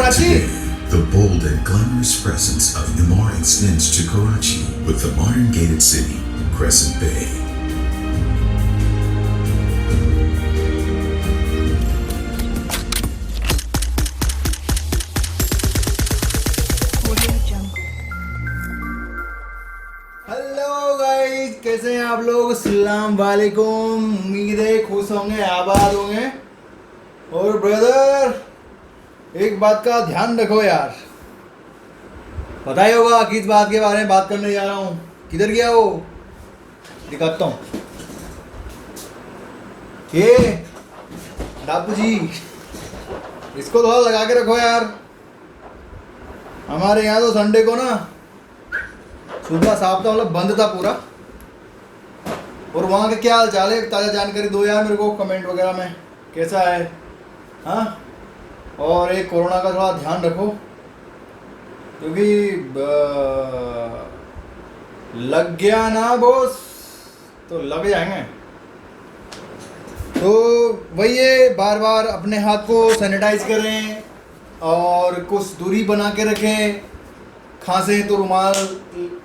Karachi. The bold and glamorous presence of Emaar extends to Karachi with the modern gated city, Crescent Bay. Hello guys, कैसे हैं आप लोग? अस्सलाम वालेकुम। उम्मीद है खुश होंगे, आबाद होंगे। और ब्रदर, एक बात का ध्यान रखो यार, पता ही होगा किस बात के बारे में बात करने जा रहा हूँ। किधर गया वो? दिखाता हूँ। ये डापू जी, इसको थोड़ा लगा के रखो यार। हमारे यहाँ तो संडे को ना सुबह साफ था, मतलब बंद था पूरा। और वहाँ का क्या हाल चाल है, ताज़ा जानकारी दो यार मेरे को कमेंट वगैरह में, कैसा है? हाँ, और एक कोरोना का थोड़ा ध्यान रखो, क्योंकि लग गया ना बॉस तो लग जाएंगे। तो वही है, बार बार अपने हाथ को सैनिटाइज करें और कुछ दूरी बना के रखें। खांसे तो रुमाल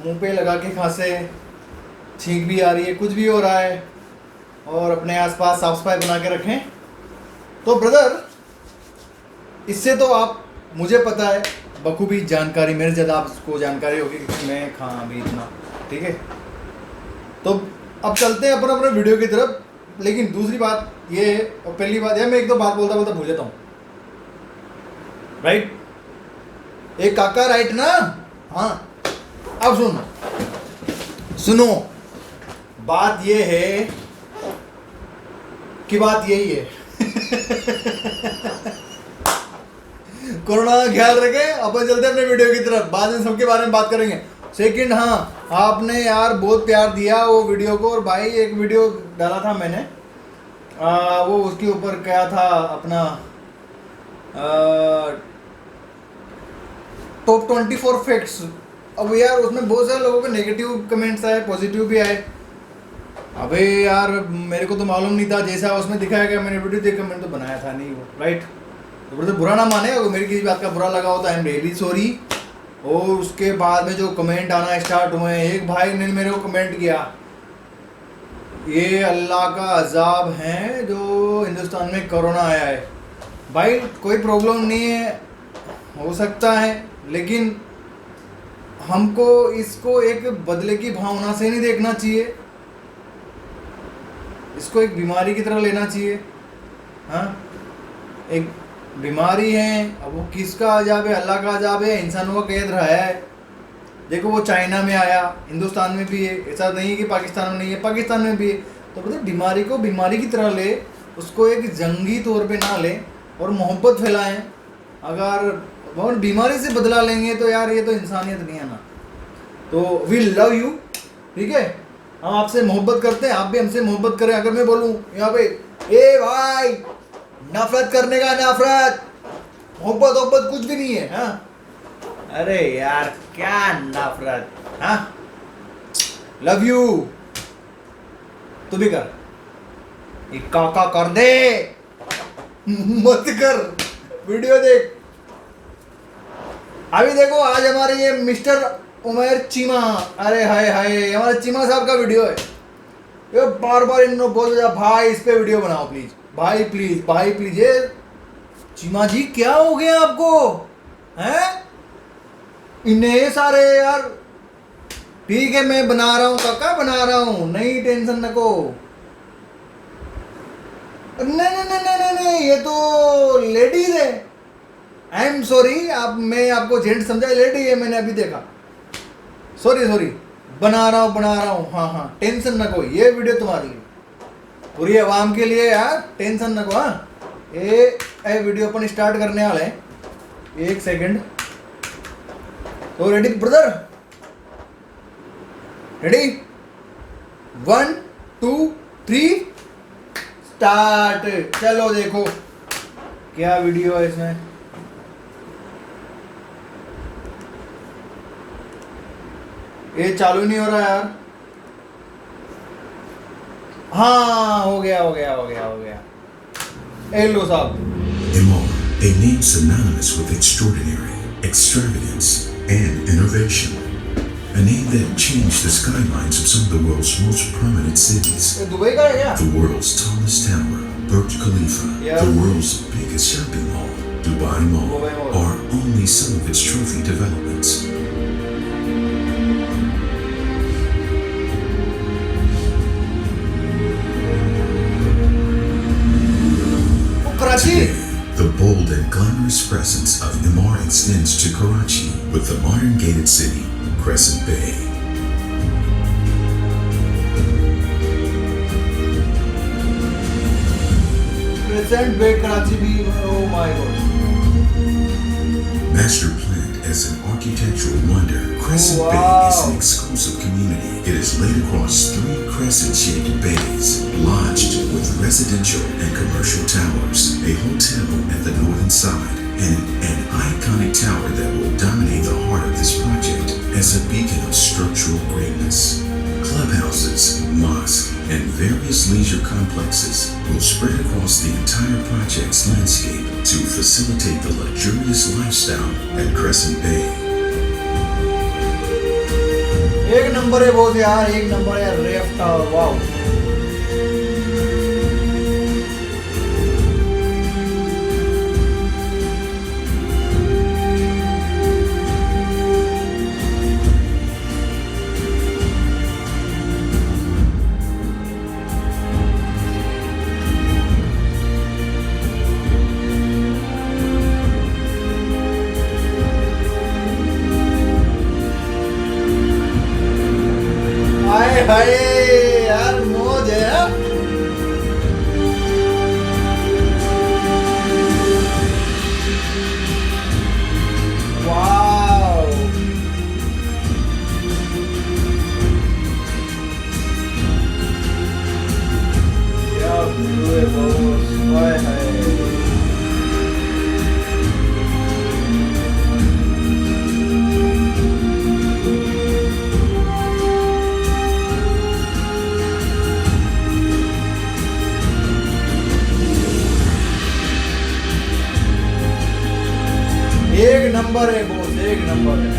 मुंह पे लगा के खांसे, छींक भी आ रही है, कुछ भी हो रहा है, और अपने आसपास साफ सफाई बना के रखें। तो ब्रदर, इससे तो आप, मुझे पता है बखूबी जानकारी, मेरे ज़्यादा आपको जानकारी होगी कि मैं कहाँ अभी इतना, ठीक है। तो अब चलते हैं अपन अपने वीडियो की तरफ। लेकिन दूसरी बात ये है, और पहली बात है, मैं एक दो बात बोलता बोलता भूल जाता हूँ, राइट? एक काका, राइट ना? हाँ, अब सुनो, बात ये है कि बात यही है कोरोना का ख्याल रखें। अपन चलते हैं अपने वीडियो की तरफ, बाद में सबके बारे में बात करेंगे। सेकंड, हाँ, आपने यार बहुत प्यार दिया वो वीडियो को। और भाई एक वीडियो डाला था मैंने, वो उसके ऊपर क्या था अपना टॉप 24 फैक्ट्स। अब यार उसमें बहुत सारे लोगों के नेगेटिव कमेंट्स आए, पॉजिटिव भी आए। अबे यार मेरे को तो मालूम नहीं था, जैसा उसमें दिखाया गया मैंने वीडियो देखकर मैंने तो बनाया था नहीं वो, राइट? तो ब्रदर बुरा ना माने, अगर मेरी किसी बात का बुरा लगा हो तो आई एम रियली सॉरी। और उसके बाद में जो कमेंट आना स्टार्ट हुए, एक भाई ने मेरे को कमेंट किया, ये अल्लाह का अजाब है जो हिंदुस्तान में कोरोना आया है। भाई कोई प्रॉब्लम नहीं है, हो सकता है, लेकिन हमको इसको एक बदले की भावना से नहीं देखना चाहिए, इसको एक बीमारी की तरह लेना चाहिए। हाँ, एक बीमारी है, अब वो किसका अजाब है? अल्लाह का अजाब है, इंसानों का कैद रहा है। देखो वो चाइना में आया, हिंदुस्तान में भी है, ऐसा नहीं है कि पाकिस्तान में नहीं है, पाकिस्तान में भी है। तो मतलब बीमारी को बीमारी की तरह ले, उसको एक जंगी तौर पे ना ले और मोहब्बत फैलाएं। अगर बहुत बीमारी से बदला लेंगे तो यार ये तो इंसानियत नहीं है ना। तो वी लव यू, ठीक है, हम आपसे मोहब्बत करते हैं, आप भी हमसे मोहब्बत करें। अगर मैं बोलूँ यहाँ पे, ए भाई, नफरत करने का नफरत, मोहब्बत कुछ भी नहीं है। हाँ, अरे यार क्या नफरत, हाँ, लव यू तू भी कर, एक काका कर दे, मत कर, वीडियो देख। अभी देखो, आज हमारे ये मिस्टर उमर चीमा, अरे हाय हाय, हमारे चीमा साहब का वीडियो है। ये बार बार इन लोग बोल रहे भाई इस पे वीडियो बनाओ प्लीज, भाई प्लीज, भाई प्लीज। ये चीमा जी क्या हो गया आपको, हैं? इन्हें सारे यार, ठीक है मैं बना रहा हूँ काका, बना रहा हूँ, नहीं टेंशन नको। नहीं, ये तो लेडीज है। आई एम सॉरी, आप, मैं आपको जेंट समझा, लेडी है, मैंने अभी देखा, सॉरी, बना रहा हूँ। हाँ, टेंशन नको, ये वीडियो तुम्हारी है, पूरी आवाम के लिए यार, टेंशन नको। हाँ, ये वीडियो अपन स्टार्ट करने वाले हैं, एक सेकंड। तो रेडी ब्रदर, रेडी, 1 2 3 स्टार्ट। चलो देखो क्या वीडियो है इसमें। ये चालू नहीं हो रहा यार। हाँ, हो गया। ए लो साहब। Emaar, a name synonymous with extraordinary, extravagance, and innovation. A name that changed the skylines of some of the world's most prominent cities. ये दुबई का है क्या? The world's tallest tower, Burj Khalifa, Yeah. the world's biggest shopping mall, Dubai Mall, Dubai Mall. are only some of its trophy developments. वो Karachi Today, the bold and glamorous presence of Emaar extends to Karachi with the modern gated city, Crescent Bay. Crescent bay Karachi भी oh my god Master planned as an architectural wonder, Crescent Wow. Bay is an exclusive community. It is laid across 3 crescent-shaped bays, lodged with residential and commercial towers, a hotel at the northern side, and an iconic tower that will dominate the heart of this project as a beacon of structural greatness. Clubhouses, mosques, and various leisure complexes will spread across the entire project's landscape to facilitate the luxurious lifestyle at Crescent Bay. एक number है बहुत यार, एक number है रेफ्ट tower, wow. हाय हाय यार मौज है यार। वाओ क्या व्यू है बॉस, हाय हाय। एक नंबर है बॉस, एक नंबर है।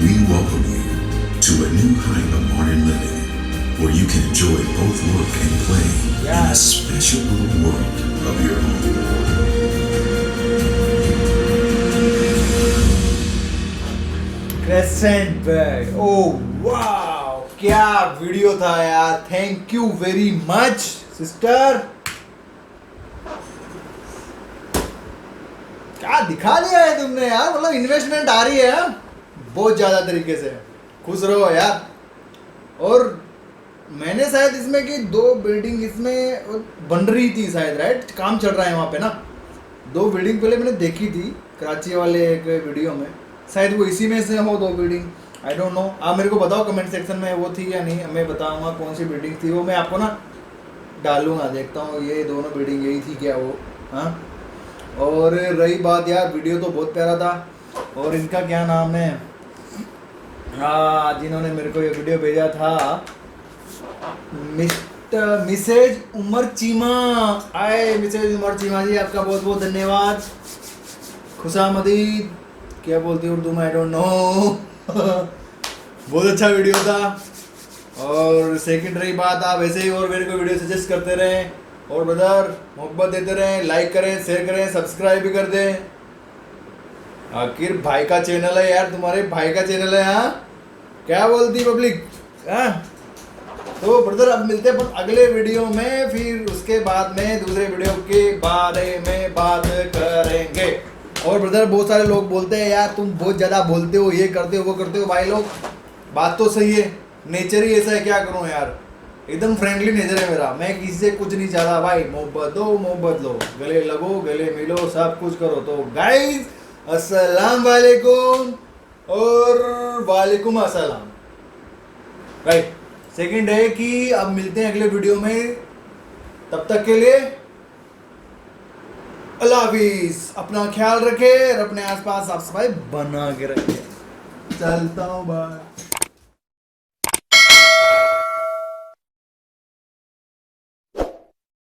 We welcome you to a new height of modern living, where you can enjoy both work and play in a Yes. special little world of your own. Crescent Bay, oh wow क्या video था यार, thank you very much sister. क्या दिखा लिया है तुमने यार, मतलब इन्वेस्टमेंट आ रही है बहुत ज्यादा तरीके से। खुश रहो यार। और मैंने शायद इसमें कि 2 बिल्डिंग इसमें बन रही थी शायद, राइट, काम चल रहा है वहाँ पे ना। 2 बिल्डिंग पहले मैंने देखी थी कराची वाले एक वीडियो में, शायद वो इसी में से हो 2 बिल्डिंग, आई डोंट नो। आप मेरे को बताओ कमेंट सेक्शन में वो थी या नहीं, मैं बताऊंगा कौन सी बिल्डिंग थी वो, मैं आपको ना डालूंगा, देखता हूँ ये दोनों बिल्डिंग यही थी क्या वो। हाँ, और रही बात यार, वीडियो तो बहुत प्यारा था। और इनका क्या नाम है, हाँ, जिन्होंने मेरे को ये वीडियो भेजा था, मिसेज उमर चीमा। आए मिसेज उमर चीमा जी, आपका बहुत बहुत धन्यवाद। खुशामदीद क्या बोलती है उर्दू में, आई डोंट नो। बहुत अच्छा वीडियो था। और सेकंड रही बात, आप ऐसे ही और मेरे को वीडियो सजेस्ट करते रहें और ब्रदर मोहब्बत देते रहें, लाइक करें, शेयर करें, सब्सक्राइब भी कर दें। आखिर भाई का चैनल है यार, तुम्हारे भाई का चैनल है। हाँ, क्या बोलती पब्लिक। हाँ, तो ब्रदर अब मिलते हैं अगले वीडियो में, फिर उसके बाद में दूसरे वीडियो के बारे में बात करेंगे। और ब्रदर बहुत सारे लोग बोलते हैं यार तुम बहुत ज़्यादा बोलते हो, ये करते हो वो करते हो। भाई लोग बात तो सही है, नेचर ही ऐसा है, क्या करूँ यार, एकदम फ्रेंडली नेचर है मेरा। मैं किसी से कुछ नहीं चाहता भाई, मोहब्बत दो मोहब्बत लो, गले लगो गले मिलो, सब कुछ करो। तो गाइस अस्सलाम वालेकुम और वालेकुम अस्सलाम। राइट, सेकंड है कि अब मिलते हैं अगले वीडियो में, तब तक के लिए अल्लाह हाफिज। अपना ख्याल रखे और अपने आसपास साफ सफाई बना के रखे। चलता हूँ, बाय।